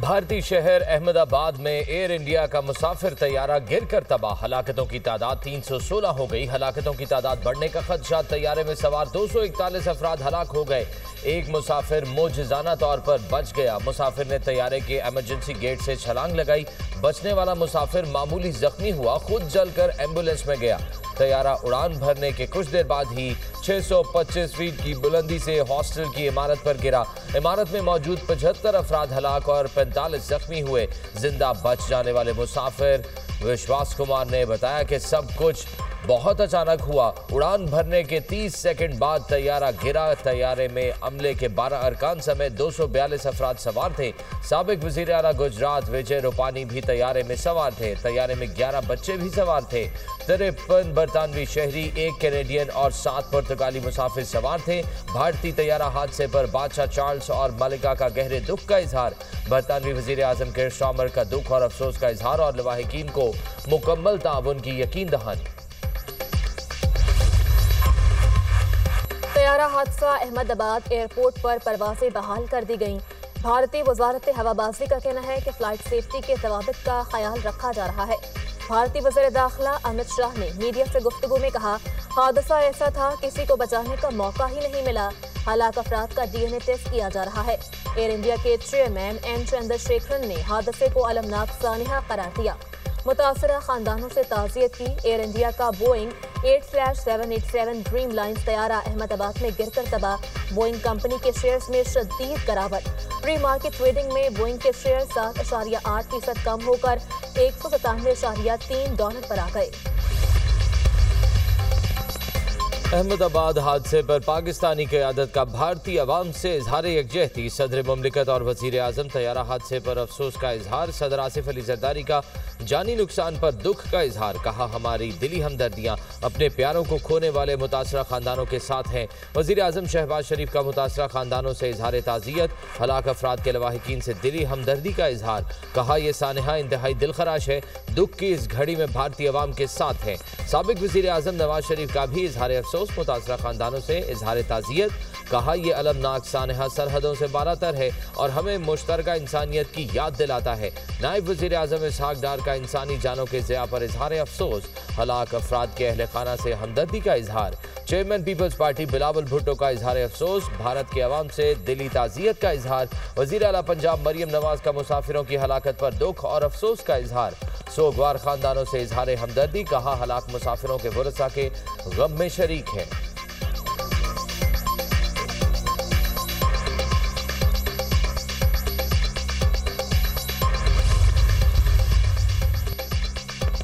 भारतीय शहर अहमदाबाद में एयर इंडिया का मुसाफिर तैयारा गिरकर तबाह। हलाकतों की तादाद 316 हो गई। हलाकतों की तादाद बढ़ने का खदशा। तैयारे में सवार 241 अफराद हलाक हो गए। एक मुसाफिर मोजज़ाना तौर पर बच गया। मुसाफिर ने तैयारे के इमरजेंसी गेट से छलांग लगाई। बचने वाला मुसाफिर मामूली जख्मी हुआ, खुद जलकर एम्बुलेंस में गया। तैयारा उड़ान भरने के कुछ देर बाद ही 625 फीट की बुलंदी से हॉस्टल की इमारत पर गिरा। इमारत में मौजूद 75 अफराद हलाक और 45 जख्मी हुए। जिंदा बच जाने वाले मुसाफिर विश्वास कुमार ने बताया कि सब कुछ बहुत अचानक हुआ। उड़ान भरने के 30 सेकंड बाद तैयारा गिरा। तैयारे में अमले के 12 अरकान समेत 242 अफराद सवार थे। साबिक वजीर आला गुजरात विजय रूपानी भी तैयारे में सवार थे। तैयारे में 11 बच्चे भी सवार थे। 53 बरतानवी शहरी, 1 कैनेडियन और 7 पुर्तगाली मुसाफिर सवार थे। भारतीय तैयारा हादसे पर बादशाह चार्ल्स और मलिका का गहरे दुख का इजहार। बरतानवी वजीर आजम केयर स्टारमर का दुख और अफसोस का इजहार और लवाहिकीन को मुकम्मल ताउन की यकीन दहानी। तैयारा हादसा। अहमदाबाद एयरपोर्ट पर परवाजें बहाल कर दी गईं। भारतीय वजारत हवाबाजी का कहना है कि फ्लाइट सेफ्टी के जवाबित का ख्याल रखा जा रहा है। भारतीय वज़ीर दाखिला अमित शाह ने मीडिया से गुफ्तगू में कहा, हादसा ऐसा था, किसी को बचाने का मौका ही नहीं मिला। हलाक अफराद का DNA टेस्ट किया जा रहा है। एयर इंडिया के चेयरमैन एम चंद्रशेखरन ने हादसे को अलमनाक सानिहा करार दिया। मुतासरा खानदानों से ताज़ियत की। एयर इंडिया का बोइंग 8-787 ड्रीम लाइन्स तैयारा अहमदाबाद में गिरकर तबाह। बोइंग कंपनी के शेयर्स में शदीद गिरावट। प्री मार्केट ट्रेडिंग में बोइंग के शेयर 7.8% कम होकर $197.3 पर आ गए। अहमदाबाद हादसे पर पाकिस्तानी क़यादत का भारतीय अवाम से इजहार यकजहती। सदर मुमलिकत और वज़ीर आज़म तैयारा हादसे पर अफसोस का इजहार। सदर आसिफ अली जरदारी का जानी नुकसान पर दुख का इजहार। कहा, हमारी दिली हमदर्दियाँ अपने प्यारों को खोने वाले मुतासरा खानदानों के साथ हैं। वज़ीर आज़म शहबाज शरीफ का मुतासरा खानदानों से इजहार ताज़ियत। हलाक अफराद के लवाहिकीन से दिली हमदर्दी का इजहार। कहा, यह सानहा इंतहाई दिलखराश है। दुख की इस घड़ी में भारतीय अवाम के साथ हैं। साबिक वज़ीर आज़म नवाज शरीफ का भी इजहार अफसोस। मुतासरा खानदानों से इजहार ताज़ियत। कहा, यह अलमनाक सानहा सरहदों से बालातर है और हमें मुश्तरका इंसानियत की याद दिलाता है। नायब वज़ीर आज़म इसहाक डार का इंसानी जानों के ज़िया पर इजहार अफसोस। हलाक अफराद के अहल खाना से हमदर्दी का इजहार। Chairman people's party Bilawal Bhutto का इजहार अफसोस। भारत के अवाम से दिली ताज़ियत का इजहार। वज़ीर आला पंजाब मरियम नवाज का मुसाफिरों की हलाकत पर दुख और अफसोस का इजहार। सोगवार खानदानों से इजहार हमदर्दी। कहा, हलाक मुसाफिरों के वरसा के गम में शरीक हैं।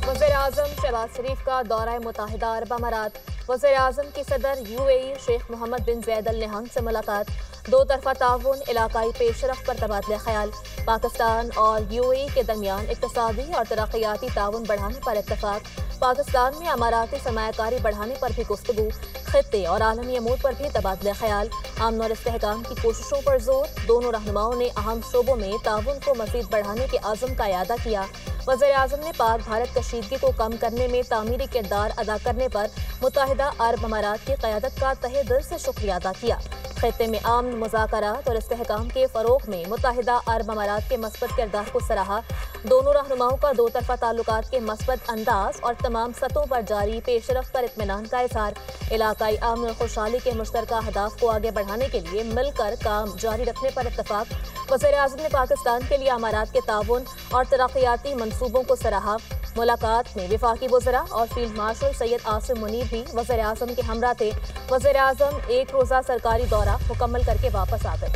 वज़ीर आज़म शहबाज शरीफ का दौरा मुत्तहिदा अरब अमारात। वज़ीर आज़म की सदर UAE शेख मोहम्मद बिन ज़ैद अल नहयान से मुलाकात। दो तरफा ताउन, इलाकाई पेशरफ पर तबादला ख्याल। पाकिस्तान और UAE के दरमियान इक़्तिसादी और तरक्याती ताउन बढ़ाने पर इत्तफाक। पाकिस्तान में अमाराती सरमायाकारी बढ़ाने पर भी गुफ्तगू। खित्ते और आलमी अमूर पर भी तबादला ख्याल। अमन और इस्तेहकाम की कोशिशों पर जोर। दोनों रहनुमाओं ने अहम शोबों में ताउन को मज़ीद बढ़ाने के आज़म का इयादा किया। वज़ीर आज़म ने पाक भारत कशीदगी को कम करने में तामीरी किरदार अदा करने पर मुत्तहिदा अरब अमारात की क़यादत का तहे दिल से शुक्रिया अदा किया। खित्ते में अमन, मुज़ाकरात और इस्तेहकाम के फ़रोग़ में मुत्तहिदा अरब अमारात के मस्बत किरदार को सराहा। दोनों रहनुमाओं का दो तरफा ताल्लुकात के मस्बत अंदाज और तमाम सतहों पर जारी पेशरफ पर इत्मीनान का इज़हार। इलाकाई अमन और खुशहाली के मुश्तरका अहदाफ को आगे बढ़ाने के लिए मिलकर काम जारी रखने पर इत्तफाक। वज़ीर आज़म ने पाकिस्तान के लिए अमारात के ताउन और तरक्याती मंसूबों को सराहा। मुलाकात में वफाकी वज़रा और फील्ड मार्शल सैयद आसिम मुनीर भी वज़ीर आज़म के हमरा थे। वज़ीर आज़म एक रोज़ा सरकारी दौरा मुकम्मल करके वापस आ गए।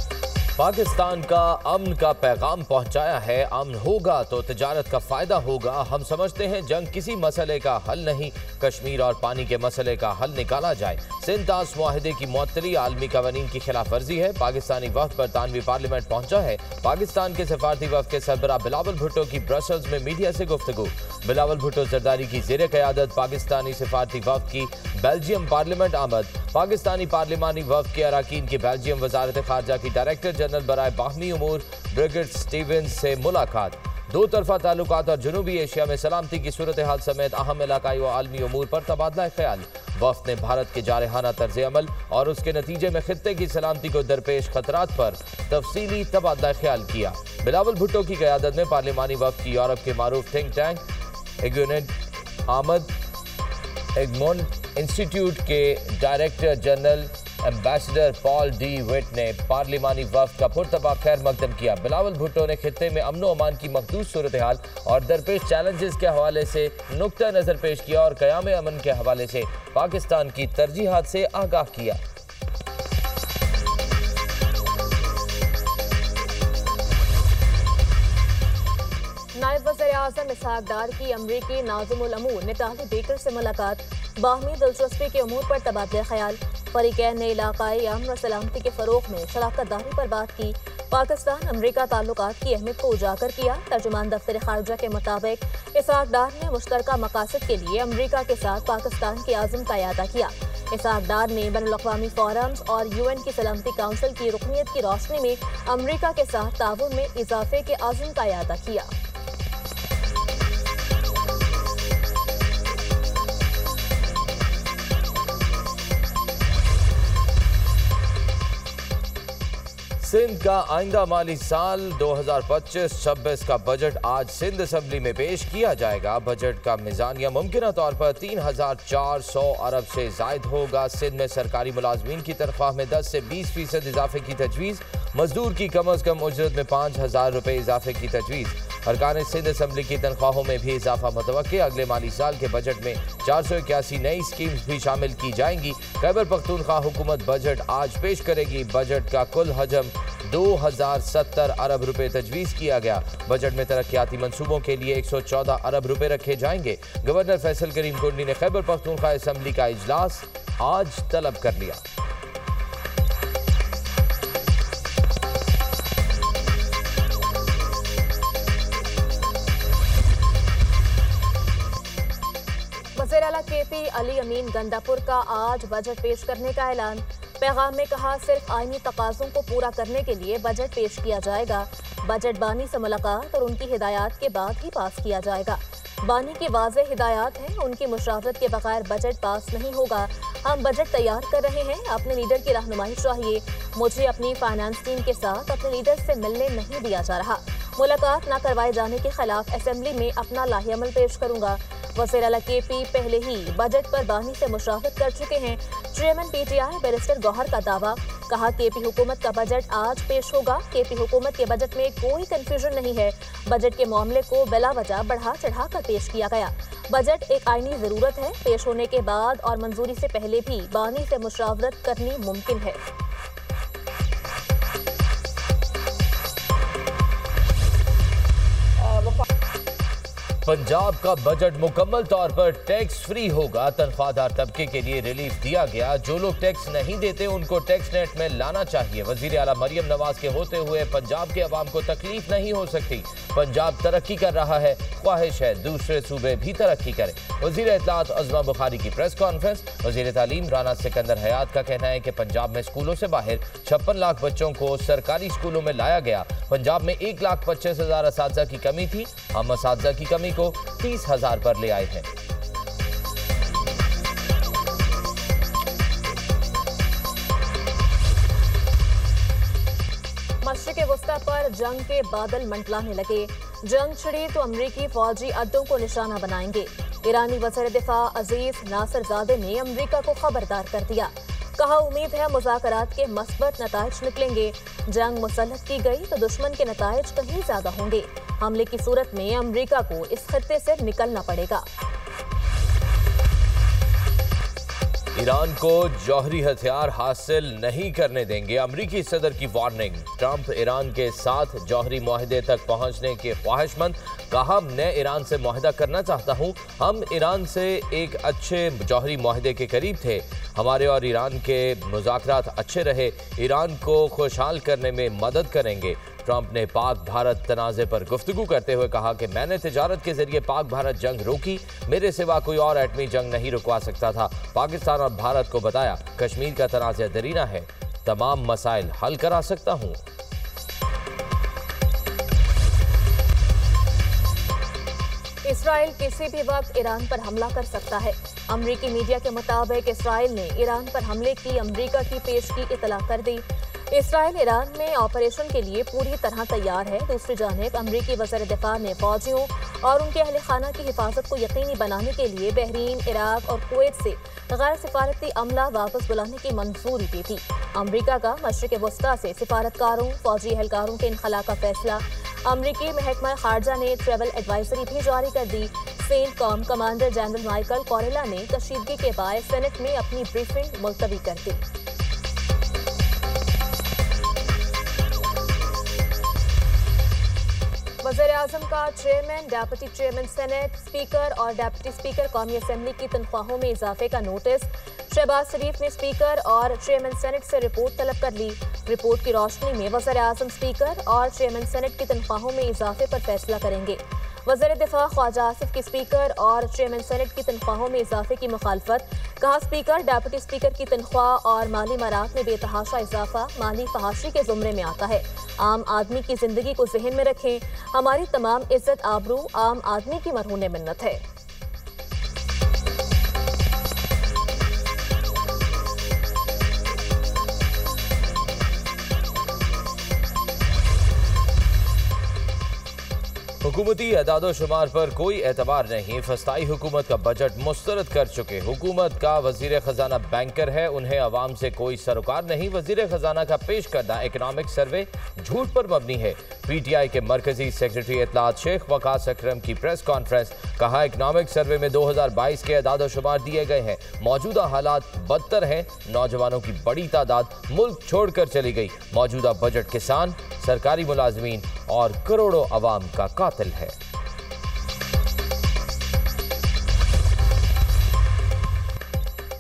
पाकिस्तान का अमन का पैगाम पहुंचाया है। अमन होगा तो तिजारत का फ़ायदा होगा। हम समझते हैं जंग किसी मसले का हल नहीं, कश्मीर और पानी के मसले का हल निकाला जाए। सिंतास मुआहदे की मुअत्तली आलमी कवानीन की खिलाफ वर्जी है। पाकिस्तानी वफ़द बरतानवी पार्लियामेंट पहुंचा है। पाकिस्तान के सफारती वफ़द के सरबराह बिलावल भुट्टो की ब्रसल्स में मीडिया से गुफ्तगू। बिलावल भुट्टो जरदारी की ज़ेर क़यादत पाकिस्तानी सफारती वफ़द की बेल्जियम पार्लियामेंट आमद। पाकिस्तानी पार्लिमानी वफ़द के अराकीन की बेल्जियम वज़ारत ख़ारजा की डायरेक्टर जनरल बराए बाहमी उमूर ब्रिगेड स्टीवेंस से मुलाकात। दो तरफा ताल्लुकात और जनूबी एशिया में सलामती की सूरत हाल समेत अहम इलाकाई व आलमी उमूर पर तबादला ख्याल। वफ्द ने भारत के जारहाना तर्ज अमल और उसके नतीजे में खित्ते की सलामती को दरपेश खतरात पर तफसीली तबादला ख्याल किया। बिलावल भुट्टो की क़यादत में पार्लिमानी वफ्द की यूरोप के मारूफ थिंक टैंक एगमोंट इंस्टीट्यूट के director general ambassador Pol De Witte ने पार्लिमानी वफ्द का पुरतबा खैर मकदम किया। बिलावल भुट्टो ने खित्ते में अमन व अमान की मखदूस सूरत हाल और दरपेश चैलेंजेस के हवाले से नुक्ता नज़र पेश किया और क़याम अमन के हवाले से पाकिस्तान की तरजीहात से आगाह किया। नायब वज़ीर-ए-आज़म इसहाक डार की अमरीकी नाज़िमुल अमूर नेताली बेकर से मुलाकात, बाहमी दिलचस्पी के उमूर पर तबादला ख्याल। फरीकैन ने इलाकाई अमन और सलामती के फ़रोग़ में शराकत दारी पर बात की। पाकिस्तान अमरीका ताल्लुकात की अहमियत को उजागर किया। तर्जुमान दफ्तर खारजा के मुताबिक इसहाक डार ने मुश्तरका मकासद के लिए अमरीका के साथ पाकिस्तान के आज़म का इयादा किया। इसहाक डार ने बैनुल-अक़वामी फोरम्स और UN की सलामती काउंसिल की रुकनीत की रोशनी में अमरीका के साथ ताउन में इजाफे के आज़म का इयादा किया। सिंध का आइंदा माली साल 2025-26 का बजट आज सिंध असम्बली में पेश किया जाएगा। बजट का मिजानिया मुमकिन तौर पर 3,400 अरब से जायद होगा। सिंध में सरकारी मुलाजमीन की तनख्वाह में 10 से 20% इजाफे की तजवीज़। मजदूर की कम अज़ कम उजरत में 5,000 रुपये इजाफे की तजवीज़। अरकान सिंध असम्बली की तनख्वाहों में भी इजाफा मुतवक्के। अगले माली साल के बजट में 481 नई स्कीम्स भी शामिल की जाएंगी। खैबर पख्तूनख्वा हुकूमत बजट आज पेश करेगी। बजट का कुल हजम 2070 अरब रुपए तजवीज़ किया गया। बजट में तरक्याती मंसूबों के लिए 114 अरब रुपए रखे जाएंगे। गवर्नर फैसल करीम कुंडी ने खैबर पख्तूनख्वा असम्बली का इजलास आज तलब कर लिया। वज़ीर आला KP अली अमीन गंडापुर का आज बजट पेश करने का ऐलान। पैगाम में कहा, सिर्फ आईनी तकाज़ों को पूरा करने के लिए बजट पेश किया जाएगा। बजट बानी से मुलाकात और उनकी हिदायत के बाद ही पास किया जाएगा। बानी की वाज़ेह हिदायत हैं, उनकी मुशावरत के बगैर बजट पास नहीं होगा। हम बजट तैयार कर रहे हैं, अपने लीडर की रहनुमाई चाहिए। मुझे अपनी फाइनेंस टीम के साथ अपने लीडर से मिलने नहीं दिया जा रहा। मुलाकात न करवाए जाने के खिलाफ असम्बली में अपना लाहेअमल पेश करूंगा। वज़ीर आला KP पहले ही बजट पर बानी से मुशावरत कर चुके हैं। चेयरमैन PTI बैरिस्टर गौहर का दावा। कहा, KP हुकूमत का बजट आज पेश होगा। KP हुकूमत के बजट में कोई कंफ्यूजन नहीं है। बजट के मामले को बिला वजह बढ़ा चढ़ा कर पेश किया गया। बजट एक आईनी ज़रूरत है। पेश होने के बाद और मंजूरी से पहले भी बानी से मुशावरत करनी मुमकिन है। पंजाब का बजट मुकम्मल तौर पर टैक्स फ्री होगा। तनख्वाहदार तबके के लिए रिलीफ दिया गया। जो लोग टैक्स नहीं देते उनको टैक्स नेट में लाना चाहिए। वजीर आला मरियम नवाज के होते हुए पंजाब के अवाम को तकलीफ नहीं हो सकती। पंजाब तरक्की कर रहा है, ख्वाहिश है दूसरे सूबे भी तरक्की करें। वजीर इत्तलात अज़मा बुखारी की प्रेस कॉन्फ्रेंस। वजीर तालीम राना सिकंदर हयात का कहना है कि पंजाब में स्कूलों से बाहर 56 लाख बच्चों को सरकारी स्कूलों में लाया गया। पंजाब में 1,25,000 असातिज़ा की कमी थी। हम असातिज़ा की कमी को 30,000 पर ले आए हैं। मशरिक़ वस्ता पर जंग के बादल मंडलाने लगे। जंग छिड़ी तो अमरीकी फौजी अड्डों को निशाना बनाएंगे। ईरानी वज़ीर दिफा अजीज नासरज़ादे ने अमरीका को खबरदार कर दिया। कहा, उम्मीद है मुज़ाकरात के मस्बत नताइज निकलेंगे। जंग मुसल्लत की गई तो दुश्मन के नताइज कहीं ज्यादा होंगे। हमले की सूरत में अमरीका को इस खत्ते से निकलना पड़ेगा। ईरान को जौहरी हथियार हासिल नहीं करने देंगे। अमरीकी सदर की वार्निंग। ट्रंप ईरान के साथ जौहरी मुआहदे तक पहुंचने के ख्वाहिशमंद। कहा, मैं ईरान से मुआहदा करना चाहता हूं। हम ईरान से एक अच्छे जौहरी मुआहदे के करीब थे। हमारे और ईरान के मुज़ाकरात अच्छे रहे। ईरान को खुशहाल करने में मदद करेंगे। ट्रंप ने पाक भारत तनाज़े पर गुफ्तगू करते हुए कहा कि मैंने तिजारत के जरिए पाक भारत जंग रोकी। मेरे सिवा कोई और एटमी जंग नहीं रुकवा सकता था। पाकिस्तान और भारत को बताया, कश्मीर का तनाज़ा दरीना है, तमाम मसाइल हल करा सकता हूँ। इसराइल किसी भी वक्त ईरान पर हमला कर सकता है। अमरीकी मीडिया के मुताबिक इसराइल ने ईरान पर हमले की अमरीका की पेशगी इतला कर दी। इसराइल ईरान में ऑपरेशन के लिए पूरी तरह तैयार है। दूसरी जानिब अमरीकी वज़ीर दिफा ने फौजियों और उनके अहल खाना की हिफाजत को यकीनी बनाने के लिए बहरीन, इराक और कुवैत से गैर सिफारती अमला वापस बुलाने की मंजूरी दी थी। अमरीका का मशरिक़ वस्ता से सिफारतकारों, फौजी एहलकारों के इनखला का फैसला। अमरीकी महकमा खारजा ने ट्रैवल एडवाइजरी भी जारी कर दी। सेंटकॉम कमांडर जनरल माइकल कोरेला ने कशीदगी के बाद सेनेट में अपनी ब्रीफिंग मुलतवी कर दी। वज़ीर-ए-आज़म का chairman, deputy chairman senate, speaker और डेप्यूटी स्पीकर कौमी असम्बली की तनख्वाहों में इजाफे का नोटिस। शहबाज शरीफ ने स्पीकर और चेयरमैन सेनेट से रिपोर्ट तलब कर ली। रिपोर्ट की रोशनी में वज़ीर-ए-आज़म स्पीकर और चेयरमैन सेनेट की तनख्वाहों में इजाफे पर फैसला करेंगे। वज़ीर दिफा ख्वाजा आसिफ की स्पीकर और चेयरमैन सेनेट की तनख्वाहों में इजाफे की मुखालफत। कहा, स्पीकर, डेप्यूटी स्पीकर की तनख्वाह और माली मरात में बेतहाशा इजाफा माली फहाशी के जुमरे में आता है। आम आदमी की जिंदगी को जहन में रखें। हमारी तमाम इज्जत आबरू आम आदमी की मरहून मिन्नत है। हुकूमती एदाद-ओ-शुमार पर कोई एतबार नहीं। फस्ताई हुकूमत का बजट मुस्तरद कर चुके। हुकूमत का वजीर खजाना बैंकर है, उन्हें अवाम से कोई सरोकार नहीं। वजीर खजाना का पेश करदा इकनॉमिक सर्वे झूठ पर मबनी है। PTI के मरकजी सेक्रेटरी इत्तलात शेख वकास अकरम की प्रेस कॉन्फ्रेंस। कहा, इकनॉमिक सर्वे में 2022 के एदाद-ओ-शुमार दिए गए हैं। मौजूदा हालात बदतर हैं। नौजवानों की बड़ी तादाद मुल्क छोड़कर चली गई। मौजूदा बजट किसान, सरकारी मुलाजमीन और करोड़ों अवाम का कातिल है।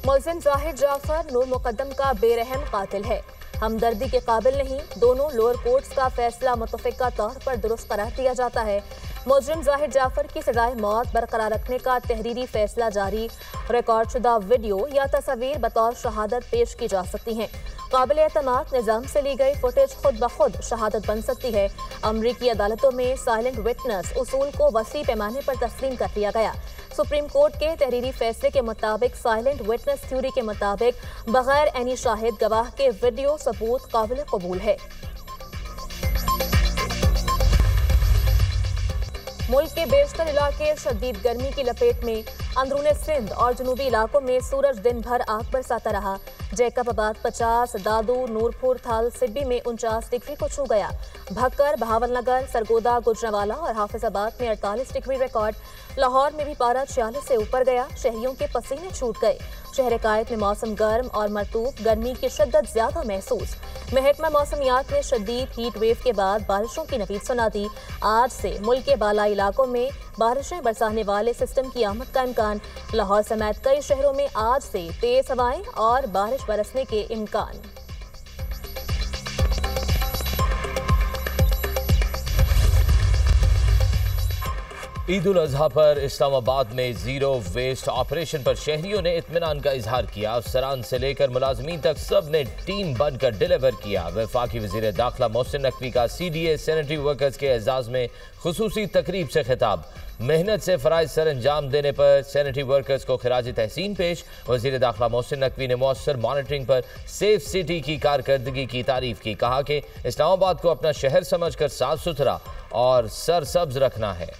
मुल्ज़िम जाहिद जाफर नूर मुकद्दम का बेरहम कातिल है, हमदर्दी के काबिल नहीं। दोनों लोअर कोर्ट्स का फैसला मुतफ़िका तौर पर दुरुस्त करार दिया जाता है। मुजरिम जाहिद जाफर की सजाए मौत बरकरार रखने का तहरीरी फैसला जारी। रिकॉर्ड शुदा वीडियो या तस्वीर बतौर शहादत पेश की जा सकती हैं। काबिल एतमाद निज़ाम से ली गई फुटेज खुद ब खुद शहादत बन सकती है। अमरीकी अदालतों में साइलेंट विटनेस उसूल को वसी पैमाने पर तस्लीम कर लिया गया। सुप्रीम कोर्ट के तहरीरी फैसले के मुताबिक साइलेंट विटनेस थ्योरी के मुताबिक बगैर एनी शाहिद गवाह के वीडियो सबूत काबिल कबूल है। मुल्क के बेशतर इलाके शदीद गर्मी की लपेट में। अंदरूनी सिंध और जनूबी इलाकों में सूरज दिन भर आग बरसाता रहा। जैकबाबाद 50, दादू, नूरपुर, थाल सिब्बी में 49 डिग्री को छू गया। भक्कर, बहावलनगर, सरगोदा, गुजरांवाला और हाफिजाबाद में 48 डिग्री रिकॉर्ड। लाहौर में भी पारा 46 से ऊपर गया। शहरियों के पसीने छूट गए। शहर कायद में मौसम गर्म और मरतूब, गर्मी की शिद्दत ज्यादा महसूस। महकमा मौसमियात ने शदीद हीट वेव के बाद बारिशों की नवीद सुना दी। आज से मुल्क के बालाई इलाकों में बारिशें बरसाने वाले सिस्टम की आमद का इम्कान। लाहौर समेत कई शहरों में आज से तेज हवाएं और बारिश बरसने के इम्कान। ईद उल अजहा पर इस्लामाबाद में जीरो वेस्ट ऑपरेशन पर शहरियों ने इत्मीनान का इजहार किया। अफसरान से लेकर मुलाजमीन तक सब ने टीम बनकर डिलीवर किया। वफाकी वजीर दाखिला मोहसिन नकवी का CDA सैनिटरी वर्कर्स के एजाज में खुसूसी तकरीब से खिताब। मेहनत से फ़राइज़ सर अंजाम देने पर सैनिटरी वर्कर्स को खिराज तहसीन पेश। वजीर दाखिला मोहसिन नकवी ने मौसर मॉनिटरिंग पर सेफ सिटी की कारकर्दगी की तारीफ की। कहा कि इस्लामाबाद को अपना शहर समझकर साफ सुथरा और सरसब्ज रखना है।